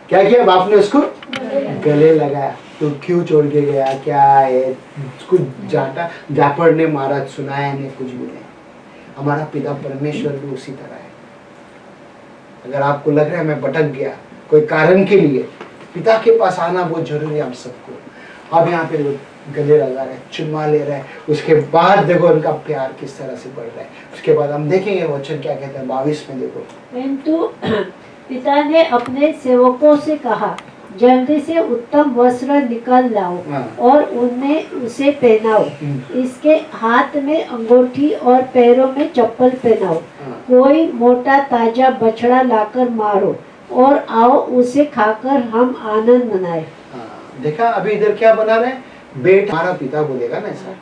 क्या किया बाप ने, उसको गले लगाया। तो क्यों छोड़ के गया, क्या है, उसको जाटा जापड़ ने मारा, सुनाया नहीं, कुछ भी नहीं। हमारा पिता परमेश्वर भी उसी तरह है। अगर आपको लग रहा है मैं भटक गया कोई कारण के लिए, पिता के पास आना बहुत जरूरी है हम सबको। अब यहाँ पे लोग गले लगा रहे हैं, चुम्मा ले रहे हैं, उसके बाद देखो उनका प्यार किस तरह से बढ़ रहा है। उसके बाद हम देखेंगे वचन क्या कहते हैं 22 में। देखो, किंतु पिता ने अपने सेवकों से कहा, जल्दी से उत्तम वस्त्र निकाल लाओ और उन्हें उसे पहनाओ। इसके हाथ में अंगूठी और पैरों में चप्पल पहनाओ। कोई मोटा ताजा बछड़ा लाकर मारो और आओ उसे खाकर हम आनंद मनाए। देखा अभी इधर क्या बना रहे हैं, बेटा तुम्हारा पिता बोलेगा ना, ऐसा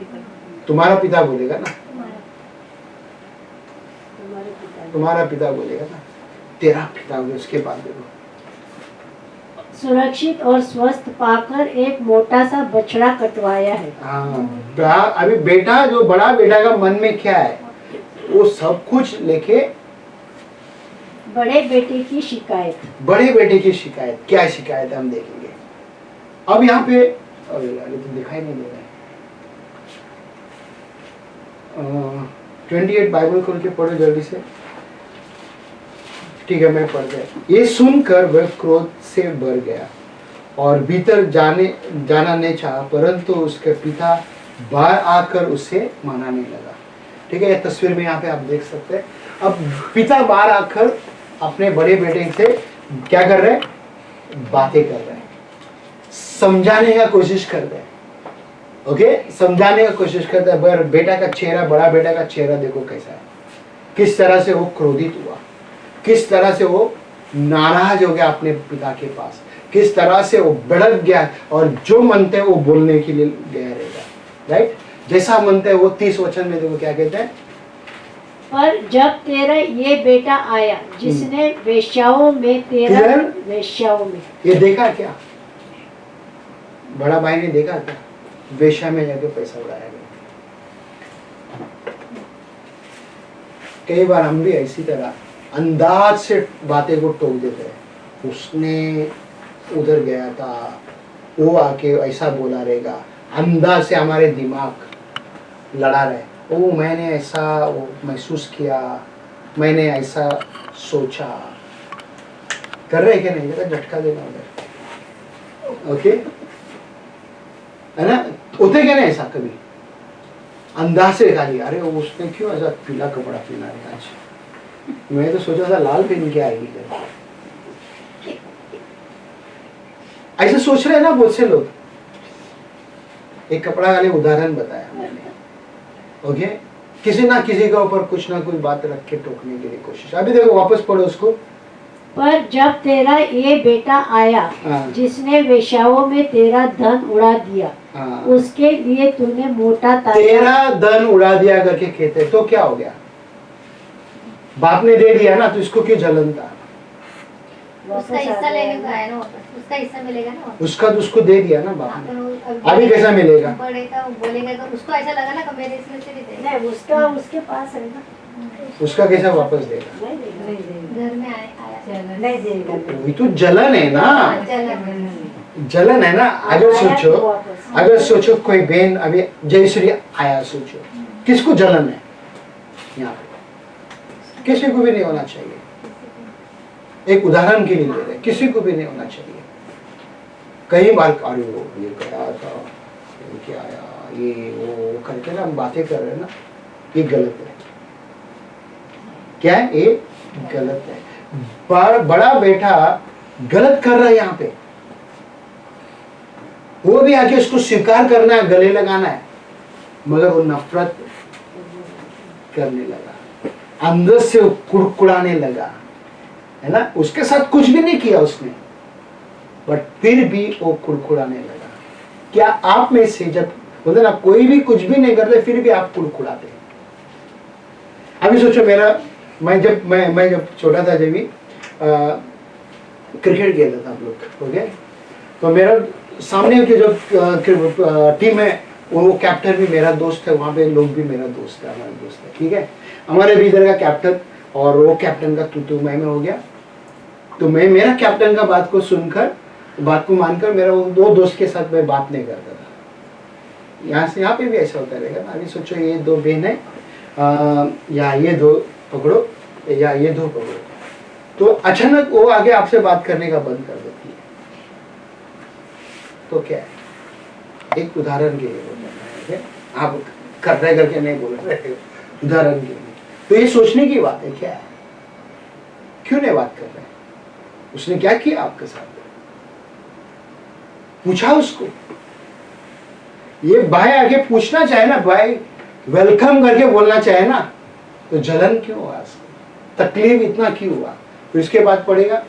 तुम्हारा पिता बोलेगा ना, तुम्हारा पिता बोलेगा ना, तेरा पिता बोले। उसके बाद देखो, सुरक्षित और स्वस्थ पाकर एक मोटा सा बछड़ा कटवाया है। अभी बेटा, जो बड़ा बेटा का मन में क्या है, वो सब कुछ लेके बड़े बेटे की शिकायत, बड़े बेटे की शिकायत। क्या शिकायत है हम देखेंगे। अब यहाँ पे अरे तो दिखाई नहीं दे रहा है। 28 बाइबल खोल के पढ़ो जल्दी से। ठीक है, मैं पढ़ गया। ये सुनकर वह क्रोध से भर गया और भीतर जाना नहीं चाहा, परंतु उसके पिता बाहर आकर उसे मनाने लगा। ठीक है, ये तस्वीर में यहाँ पे आप देख सकते हैं। अब पिता बाहर आकर अपने बड़े बेटे से क्या कर रहे हैं, बातें कर रहे हैं, समझाने का कोशिश कर रहे हैं। ओके, समझाने का कोशिश करता है। पर बेटा का चेहरा, बड़ा बेटा का चेहरा देखो कैसा है, किस तरह से वो क्रोधित हुआ, किस तरह से वो नाराज हो गया अपने पिता के पास, किस तरह से वो भड़क गया और जो मनते वो बोलने के लिए गया रहेगा। राइट, जैसा मनते वो 30 वचन में देखो क्या कहते हैं। पर जब तेरा ये बेटा आया जिसने वेश्याओं में तेरा, वेश्याओं में, ये देखा क्या, बड़ा भाई ने देखा क्या, वेश्या में जाके पैसा उड़ाया गया। कई बार हम भी ऐसी तरह अंदाज से बातें को टोक देते हैं। उसने उधर गया था, वो आके ऐसा बोला रहेगा, अंदाज से हमारे दिमाग लड़ा रहे। ओ मैंने ऐसा वो महसूस किया, मैंने ऐसा सोचा, कर रहे क्या नहीं, जरा झटका देना उधर। ओके, है ना, होते क्या नहीं ऐसा कभी अंदाज से दिखा दिया, अरे उसने क्यों ऐसा पीला कपड़ा पहना है आज, मैं तो सोचा था लाल पहन के आएगी। ऐसे सोच रहे हैं ना बहुत से लोग। एक कपड़ा वाले उदाहरण बताया मैंने। ओके, किसी ना किसी के ऊपर कुछ ना कुछ बात रख के टोकने के लिए कोशिश। अभी देखो वापस पढ़ो उसको। पर जब तेरा ये बेटा आया जिसने वेश्याओं में तेरा धन उड़ा दिया, उसके लिए तूने मोटा ताजा, तेरा धन उड़ा दिया करके कहते, तो क्या हो गया, बाप ने दे दिया ना, तो इसको क्यों जलन था। उसका हिस्सा लेने को आया ना वापस, उसका हिस्सा मिलेगा ना वापस। उसका तो उसको दे दिया ना बाप ने, अपन अभी कैसा मिलेगा? बढ़ेगा, वो बोलेगा तो उसको ऐसा लगा ना कि मेरे इसमें से भी दे। नहीं, उसका उसके पास है ना, उसका कैसा वापस देगा? नहीं देगा। नहीं देगा, घर में आया नहीं देगा। वही तो जलन है ना, चलो जलन है ना। अगर आया सोचो, तो वापस। अगर सोचो कोई बहन अभी जयश्री आया, सोचो किसको जलन है यहाँ पे? किसी को भी नहीं होना चाहिए। एक उदाहरण के लिए ले रहे, किसी को भी नहीं होना चाहिए। कई बार अरे वो ये गया था, ये क्या आया, ये वो करके ना हम बातें कर रहे हैं ना, ये गलत है। क्या है ये? गलत है। बड़ा बेटा गलत कर रहा है यहाँ पे, वो भी आके उसको स्वीकार करना है, गले लगाना है, मगर वो नफरत करने लगा, अंदर से वो कुड़कुड़ाने लगा, है ना। उसके साथ कुछ भी नहीं किया उसने, बट फिर भी वो कुड़कुड़ाने लगा। क्या आप में से जब बोलते ना कोई भी कुछ भी नहीं करते फिर भी आप कुड़कुड़ाते हैं? अभी सोचो मेरा, मैं जब छोटा था, जब भी क्रिकेट खेलता था हम लोग, ओके, तो मेरा सामने की जो टीम है वो कैप्टन भी मेरा दोस्त है, वहाँ पे लोग भी मेरा दोस्त है, हमारा दोस्त है, ठीक है। हमारे भी इधर का कैप्टन और वो कैप्टन का तू मैं हो गया। तो मैं मेरा कैप्टन का बात को सुनकर, बात को मानकर मेरा वो दो दोस्त के साथ मैं बात नहीं करता था। यहाँ से यहाँ पे भी ऐसा होता रहेगा ना। अभी सोचो ये दो बहन है, या ये दो पकड़ो या ये दो पकड़ो, तो अचानक वो आगे आपसे बात करने का बंद कर देती है। तो क्या है? एक उदाहरण के लिए बोल रहा है, आप कर रहे करके नहीं बोल रहे, उदाहरण के लिए। तो ये सोचने की बात है, क्या है, क्यों नहीं बात कर रहे? उसने क्या किया आपके साथ? पूछा उसको? ये भाई आगे पूछना चाहे ना, भाई वेलकम करके बोलना चाहे ना, तो जलन क्यों हुआ उसको? तकलीफ इतना क्यों हुआ? तो इसके बाद पड़ेगा,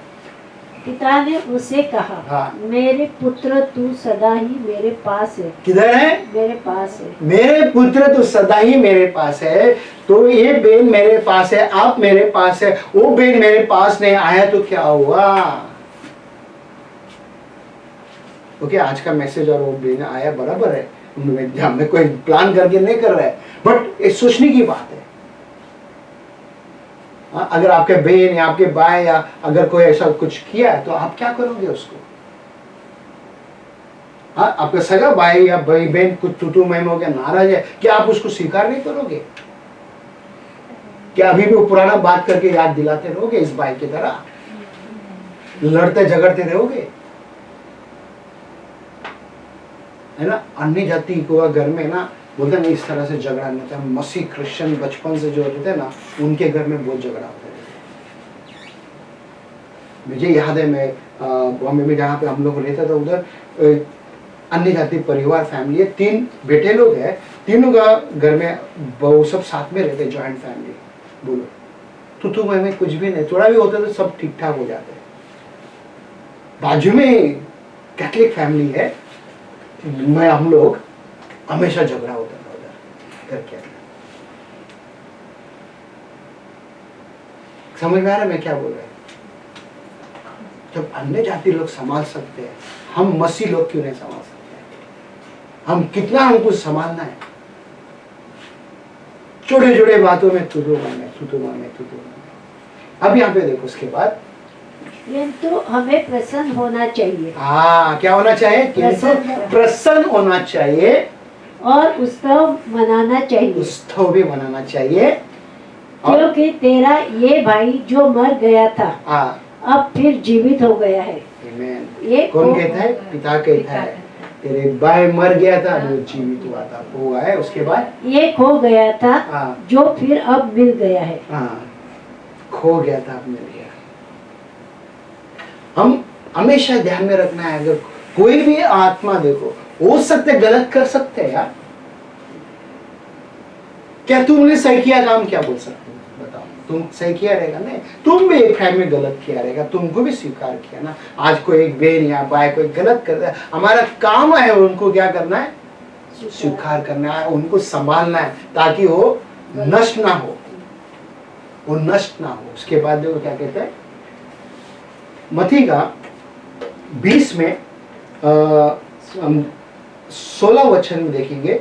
पिता ने उसे कहा, हाँ। मेरे पुत्र तू सदा ही मेरे पास है। किधर है? मेरे पास है। मेरे पुत्र तो सदा ही मेरे पास है। तो ये बेन मेरे पास है, आप मेरे पास है, वो बेन मेरे पास नहीं आया तो क्या हुआ? ओके, आज का मैसेज और वो बेन आया बराबर है, हमने कोई प्लान करके नहीं कर रहा है, बट ये सोचने की बात है। अगर आपके बहन या आपके भाई या अगर कोई ऐसा कुछ किया है तो आप क्या करोगे उसको? आपका सगा भाई या भाई बहन कुछ टूटू मैम हो गया, नाराज है, क्या आप उसको स्वीकार नहीं करोगे? क्या अभी भी वो पुराना बात करके याद दिलाते रहोगे? इस भाई की तरह लड़ते झगड़ते रहोगे, है ना। अन्य जाति को घर में ना बोलते हैं ना, इस तरह से झगड़ा नहीं होता। मसीह क्रिश्चियन बचपन से जो होते थे ना, उनके घर में बहुत झगड़ा होता है। मुझे याद है, मैं बॉम्बे में जहाँ पे हम लोग रहते थे, उधर अन्य जाति परिवार फैमिली है, 3 बेटे लोग हैं, तीनों का घर में वो सब साथ में रहते, जॉइंट फैमिली। बोलो तो में कुछ भी नहीं, थोड़ा भी होता तो सब ठीक ठाक हो जाते। बाजू में कैथलिक फैमिली है, मैं हम लोग हमेशा झगड़ा होता था उधर घर के अंदर। समझ में आ रहा है मैं क्या बोल रहा हूँ? जब अन्य जाति लोग संभाल सकते हैं, हम मसीह लोग क्यों नहीं संभाल सकते? हम कितना हमको संभालना है। छोटे छोटे बातों में तू तो माने। अब यहाँ पे देखो, उसके बाद किंतु हमें प्रसन्न होना चाहिए। क्या होना चाहिए? प्रसन्न होना चाहिए और उत्सव मनाना चाहिए। उत्सव भी मनाना चाहिए। क्योंकि तेरा ये भाई जो मर गया था अब फिर जीवित हो गया है। ये कौन कहता है? पिता कहता है, तेरे भाई मर गया था, वो जीवित हुआ है। उसके बाद ये खो गया था जो फिर अब मिल गया है। खो गया था, अब मिल गया। हम हमेशा ध्यान में रखना है, अगर कोई भी आत्मा देखो, हो सकते गलत कर सकते हैं यार। क्या तुमने सही किया काम? क्या बोल सकते हो? बताओ, तुम सही किया रहेगा? नहीं, तुम भी एक टाइम में गलत किया रहेगा, तुमको भी स्वीकार किया ना। आज कोई एक बहन या भाई कोई गलत कर रहा है, हमारा काम है उनको क्या करना है? स्वीकार करना है, उनको संभालना है, ताकि वो नष्ट ना हो, वो नष्ट ना हो। उसके बाद देखो क्या कहते हैं, मत्ती का 20 में हम 16 वचन में देखेंगे।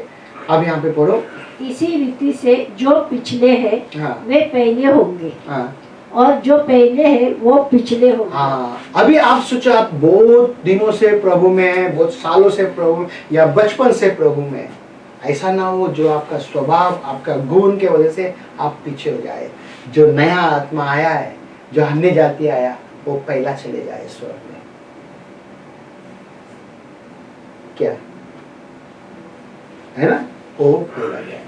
अब यहाँ पे पढ़ो। इसी रीति से जो पिछले हैं हाँ वे पहले होंगे हाँ और जो पहले हैं वो पिछले होंगे। हाँ। अभी आप सोचो, आप बहुत दिनों से प्रभु में हैं, बहुत सालों से प्रभु में, या बचपन से प्रभु में हैं। ऐसा ना हो जो आपका स्वभाव, आपका गुण के वजह से आप पीछे हो जाए। जो नया आत्मा आया है, जो अन्य जाति आया, वो पहला चले जाए स्वर्ग में। क्या है ना, वो पहला जाए।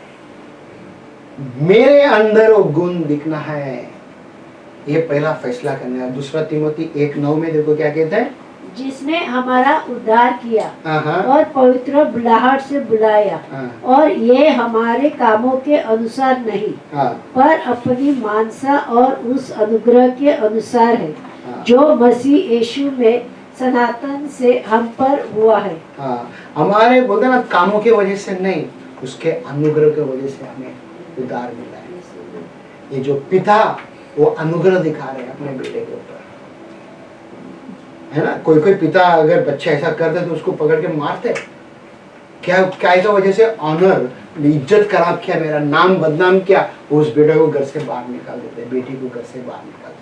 मेरे अंदर वो गुण दिखना है, ये पहला फैसला करना है। दूसरा तिमोथी 1:9 में देखो क्या कहता है। जिसने हमारा उद्धार किया हाँ और पवित्र बुलाहट से बुलाया, हाँ और ये हमारे कामों के अनुसार नहीं हाँ पर अपनी मानसा और उस अनुग्रह के अनुसार है हाँ। जो मसीह यीशु में सनातन से हम पर हुआ है। हाँ, हमारे बोलते हैं ना, कामों के वजह से नहीं, उसके अनुग्रह के वजह से हमें उद्धार मिला है। ये जो पिता वो अनुग्रह दिखा रहे हैं अपने बेटे के ऊपर, है ना। कोई कोई पिता अगर बच्चा ऐसा करते तो उसको पकड़ के मारते। क्या क्या ऐसा वजह से ऑनर, इज्जत खराब किया, मेरा नाम बदनाम किया, उस बेटे को घर से बाहर निकाल देते, बेटी को घर से बाहर निकाल देते,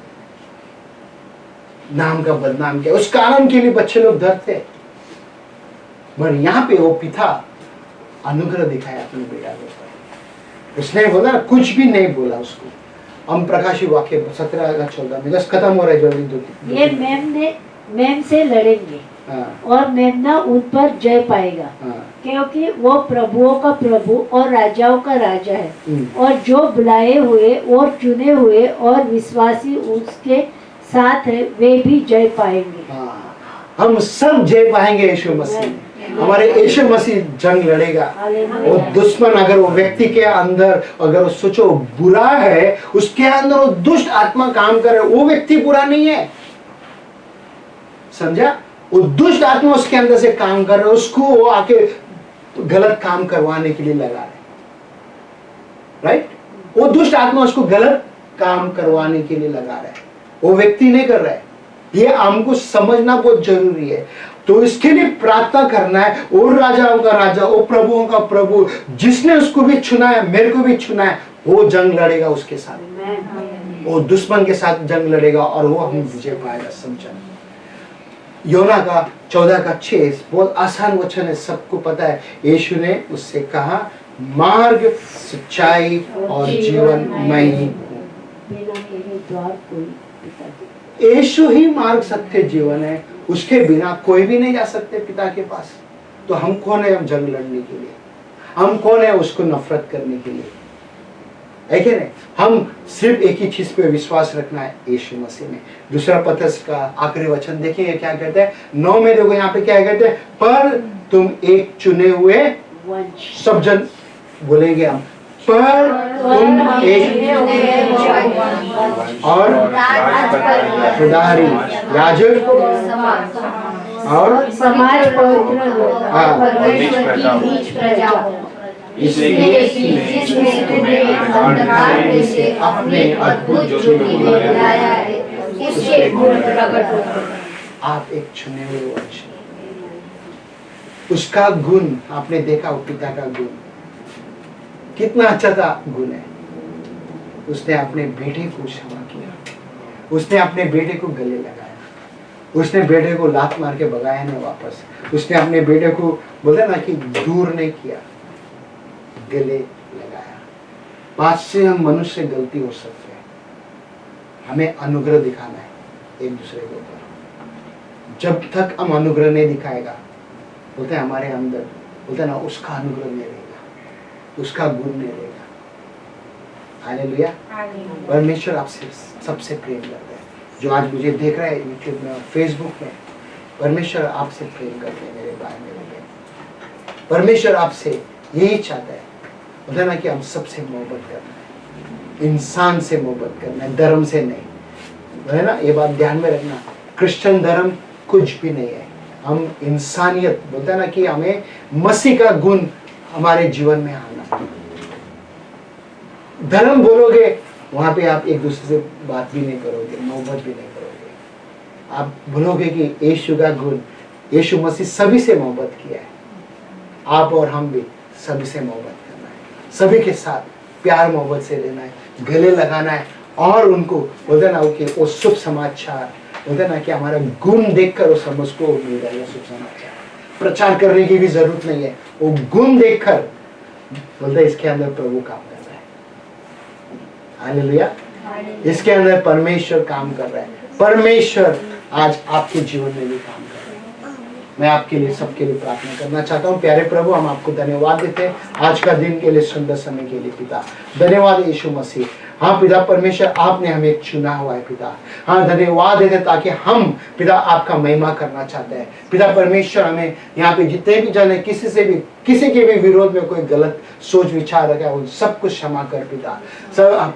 नाम का बदनाम किया। उस कारण के लिए बच्चे लोग डरते। पर यहाँ पे वो पिता अनुग्रह दिखाया अपने बेटा के ऊपर। उसने बोला ना, कुछ भी नहीं बोला उसको। हम प्रकाशी वाक्य 17:14 में, बस खत्म हो रहा है जल्दी। ये मेम से लड़ेंगे हाँ और मेमना उन पर जय पाएगा, हाँ क्योंकि वो प्रभुओं का प्रभु और राजाओं का राजा है। हम्म। और जो बुलाए हुए और चुने हुए और विश्वासी उसके साथ है, वे भी जय पाएंगे। हाँ, हम सब जय पाएंगे यीशु मसीह में। हमारे यीशु मसीह जंग लड़ेगा। वो दुश्मन, अगर वो व्यक्ति के अंदर, अगर वो सोचो बुरा है, उसके अंदर वो दुष्ट आत्मा काम करे, वो व्यक्ति बुरा नहीं है, समझा। वो दुष्ट आत्मा उसके अंदर से काम कर रहे, उसको वो आके गलत काम करवाने के लिए लगा रहे, राइट। वो दुष्ट आत्मा उसको गलत काम करवाने के लिए लगा रहा है, वो व्यक्ति नहीं कर रहा है। ये हमको समझना बहुत जरूरी है। तो इसके लिए प्रार्थना करना है, वो राजाओं का राजा, वो प्रभुओं का प्रभु, जिसने उसको भी चुना है, मेरे को भी चुना है, वो जंग लड़ेगा उसके साथ, वो दुश्मन के साथ जंग लड़ेगा और वो हम विजय पाएगा। समझा। योना का 14:6 बहुत आसान वचन है, सबको पता है। यीशु ने उससे कहा, मार्ग, सच्चाई और जीवन मैं ही हूं। बिना मेरे द्वार कोई पिता। यीशु ही मार्ग, सत्य, जीवन है। उसके बिना कोई भी नहीं जा सकते पिता के पास। तो हम कौन है हम जंग लड़ने के लिए? हम कौन है उसको नफरत करने के लिए? है कि नहीं? हम सिर्फ एक ही चीज पे विश्वास रखना है, यीशु मसीह में। दूसरा पत्रस का आखिरी वचन देखिए क्या कहते हैं 9 में। देखो यहाँ पे क्या कहते हैं, पर तुम एक चुने हुए सब जन बोलेंगे हम, पर तुम एक और खुदारी याजक और समाज पवित्र लोग, हाँ, परमेश्वर की नीच प्रजा हो। इसलिए जिसने तुम्हें अंधकार में से अपने अद्भुत ज्योति में बुलाया है, इसके गुण प्रकट हो। आप एक चुने हुए वंश, उसका गुण आपने देखा, वो पिता का गुण कितना अच्छा था गुण है। उसने अपने बेटे को क्षमा किया, उसने अपने बेटे को गले लगाया, उसने बेटे को लात मार के भगाया नहीं वापस, उसने अपने बेटे को बोला ना कि दूर नहीं किया, गले लगाया। बात से हम मनुष्य गलती हो सकते हैं, हमें अनुग्रह दिखाना है एक दूसरे के ऊपर। जब तक हम अनुग्रह नहीं दिखाएगा, बोलते हैं हमारे अंदर, बोलते हैं ना, उसका अनुग्रह नहीं रहेगा, उसका गुण नहीं रहेगा। हालेलुया। परमेश्वर आपसे सबसे प्रेम करता है। जो आज मुझे देख रहा है यूट्यूब में और फेसबुक में, परमेश्वर आपसे प्रेम करते हैं मेरे भाई मेरे बहन। परमेश्वर आपसे यही चाहता है, बोलते हैं ना, कि हम सबसे मोहब्बत करना है, इंसान से मोहब्बत करना है, धर्म से नहीं, है ना। ये बात ध्यान में रखना, क्रिश्चियन धर्म कुछ भी नहीं है। हम इंसानियत, बोलते हैं ना कि हमें मसीह का गुण हमारे जीवन में आना। धर्म बोलोगे वहां पे आप एक दूसरे से बात भी नहीं करोगे, मोहब्बत भी नहीं करोगे, आप भूलोगे कि यीशु का गुण, यीशु मसीह सभी से मोहब्बत किया है। आप और हम भी सभी से मोहब्बत करना है, सभी के साथ प्यार मोहब्बत से लेना है, गले लगाना है और उनको बोलते ना कि वो शुभ समाचार, बोलते ना कि हमारा गुण देखकर वो समझको मिल जाएगा शुभ समाचार। प्रचार करने की भी जरूरत नहीं है, वो गुण देखकर बोलते इसके अंदर प्रभु काम कर रहा है। हालेलुया। इसके अंदर परमेश्वर काम कर रहा है। परमेश्वर आज आपके जीवन में भी काम कर रहा है। मैं आपके लिए, सबके लिए प्रार्थना करना चाहता हूँ। प्यारे प्रभु, हम आपको धन्यवाद देते हैं आज का दिन के लिए, सुंदर समय के लिए पिता। धन्यवाद यीशु मसीह। हाँ पिता परमेश्वर, आपने हमें चुना हुआ है पिता। हाँ धन्यवाद देते ताकि हम पिता आपका महिमा करना चाहते हैं पिता परमेश्वर। हमें यहाँ पे जितने भी जन है, किसी के भी विरोध में कोई गलत सोच विचार रखा है, उन सबको क्षमा कर पिता।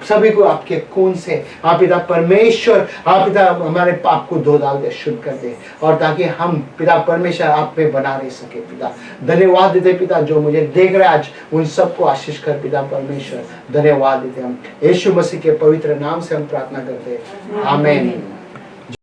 सभी को आपके खून से हाँ पिता परमेश्वर, हाँ पिता हमारे पाप को धो डाल दे, शुद्ध कर दे, और ताकि हम पिता परमेश्वर आप में बना रह सके पिता। धन्यवाद देते पिता, जो मुझे देख रहे आज उन सबको आशीष कर पिता परमेश्वर। धन्यवाद देते हम यीशु मसीह के पवित्र नाम से हम प्रार्थना करते हैं, आमीन।